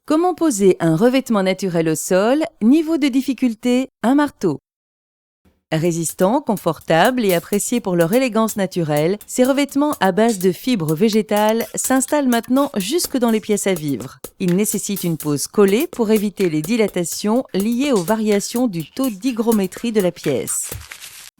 Comment poser un revêtement naturel au sol? Niveau de difficulté, un marteau. Résistants, confortables et appréciés pour leur élégance naturelle, ces revêtements à base de fibres végétales s'installent maintenant jusque dans les pièces à vivre. Ils nécessitent une pose collée pour éviter les dilatations liées aux variations du taux d'hygrométrie de la pièce.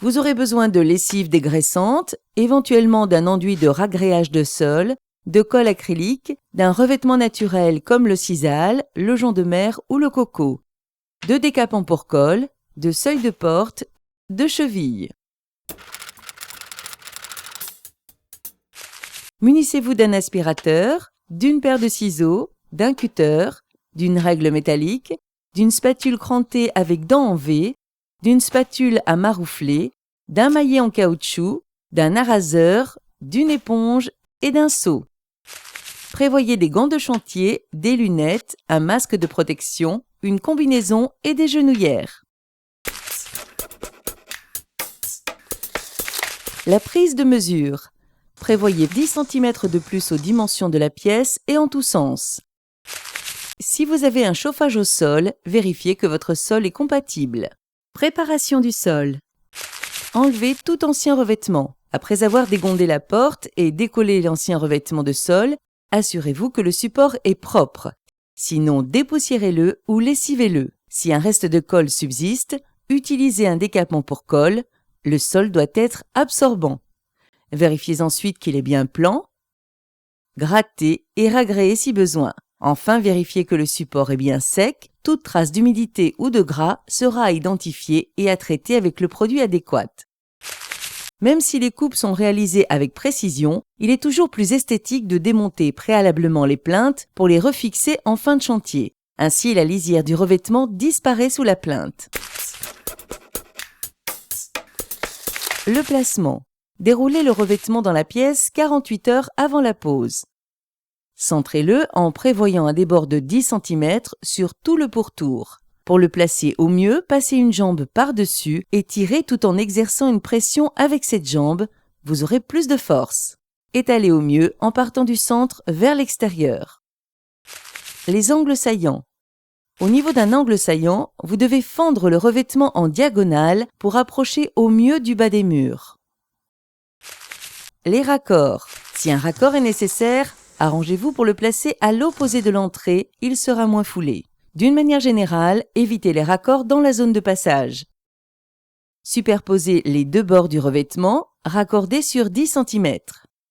Vous aurez besoin de lessive dégraissante, éventuellement d'un enduit de ragréage de sol, de colle acrylique, d'un revêtement naturel comme le sisal, le jonc de mer ou le coco, de décapants pour colle, de seuil de porte, de chevilles. Munissez-vous d'un aspirateur, d'une paire de ciseaux, d'un cutter, d'une règle métallique, d'une spatule crantée avec dents en V, d'une spatule à maroufler, d'un maillet en caoutchouc, d'un araseur, d'une éponge et d'un seau. Prévoyez des gants de chantier, des lunettes, un masque de protection, une combinaison et des genouillères. La prise de mesure. Prévoyez 10 cm de plus aux dimensions de la pièce et en tous sens. Si vous avez un chauffage au sol, vérifiez que votre sol est compatible. Préparation du sol. Enlevez tout ancien revêtement. Après avoir dégondé la porte et décollé l'ancien revêtement de sol, assurez-vous que le support est propre. Sinon, dépoussiérez-le ou lessivez-le. Si un reste de colle subsiste, utilisez un décapant pour colle. Le sol doit être absorbant. Vérifiez ensuite qu'il est bien plan. Grattez et ragréez si besoin. Enfin, vérifiez que le support est bien sec. Toute trace d'humidité ou de gras sera à identifier et à traiter avec le produit adéquat. Même si les coupes sont réalisées avec précision, il est toujours plus esthétique de démonter préalablement les plinthes pour les refixer en fin de chantier. Ainsi, la lisière du revêtement disparaît sous la plinthe. Le placement. Déroulez le revêtement dans la pièce 48 heures avant la pose. Centrez-le en prévoyant un débord de 10 cm sur tout le pourtour. Pour le placer au mieux, passez une jambe par-dessus et tirez tout en exerçant une pression avec cette jambe, vous aurez plus de force. Étalez au mieux en partant du centre vers l'extérieur. Les angles saillants. Au niveau d'un angle saillant, vous devez fendre le revêtement en diagonale pour approcher au mieux du bas des murs. Les raccords. Si un raccord est nécessaire, arrangez-vous pour le placer à l'opposé de l'entrée, il sera moins foulé. D'une manière générale, évitez les raccords dans la zone de passage. Superposez les deux bords du revêtement, raccordés sur 10 cm.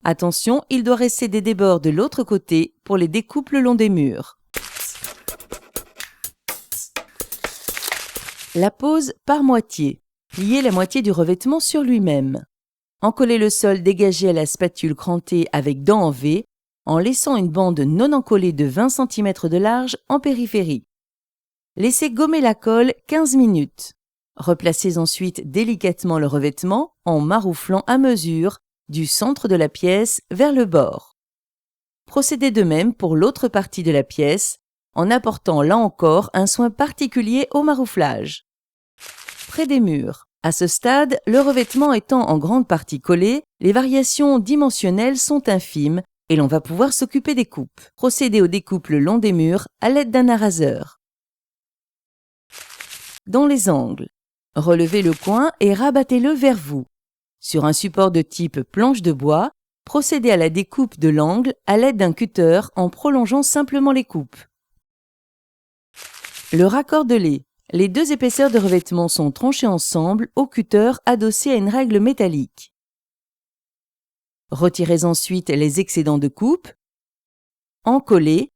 Attention, il doit rester des débords de l'autre côté pour les découpes le long des murs. La pose par moitié. Pliez la moitié du revêtement sur lui-même. Encollez le sol dégagé à la spatule crantée avec dents en V, en laissant une bande non encollée de 20 cm de large en périphérie. Laissez gommer la colle 15 minutes. Replacez ensuite délicatement le revêtement en marouflant à mesure du centre de la pièce vers le bord. Procédez de même pour l'autre partie de la pièce, en apportant là encore un soin particulier au marouflage. Près des murs. À ce stade, le revêtement étant en grande partie collé, les variations dimensionnelles sont infimes et l'on va pouvoir s'occuper des coupes. Procédez aux découpes le long des murs à l'aide d'un araseur. Dans les angles, relevez le coin et rabattez-le vers vous. Sur un support de type planche de bois, procédez à la découpe de l'angle à l'aide d'un cutter en prolongeant simplement les coupes. Le raccordelé. Les deux épaisseurs de revêtement sont tranchées ensemble au cutter adossé à une règle métallique. Retirez ensuite les excédents de coupe, encollez,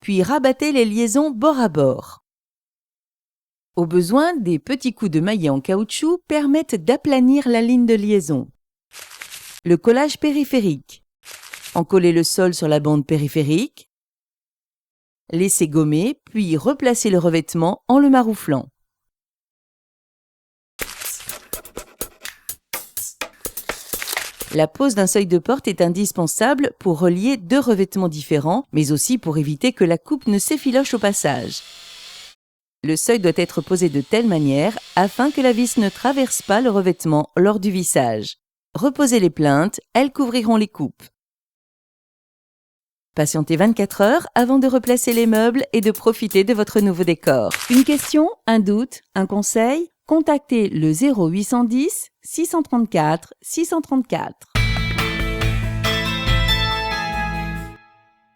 puis rabattez les liaisons bord à bord. Au besoin, des petits coups de maillet en caoutchouc permettent d'aplanir la ligne de liaison. Le collage périphérique. Encollez le sol sur la bande périphérique. Laissez gommer, puis replacez le revêtement en le marouflant. La pose d'un seuil de porte est indispensable pour relier deux revêtements différents, mais aussi pour éviter que la coupe ne s'effiloche au passage. Le seuil doit être posé de telle manière afin que la vis ne traverse pas le revêtement lors du vissage. Reposez les plinthes, elles couvriront les coupes. Patientez 24 heures avant de replacer les meubles et de profiter de votre nouveau décor. Une question, un doute, un conseil? Contactez le 0810 634 634.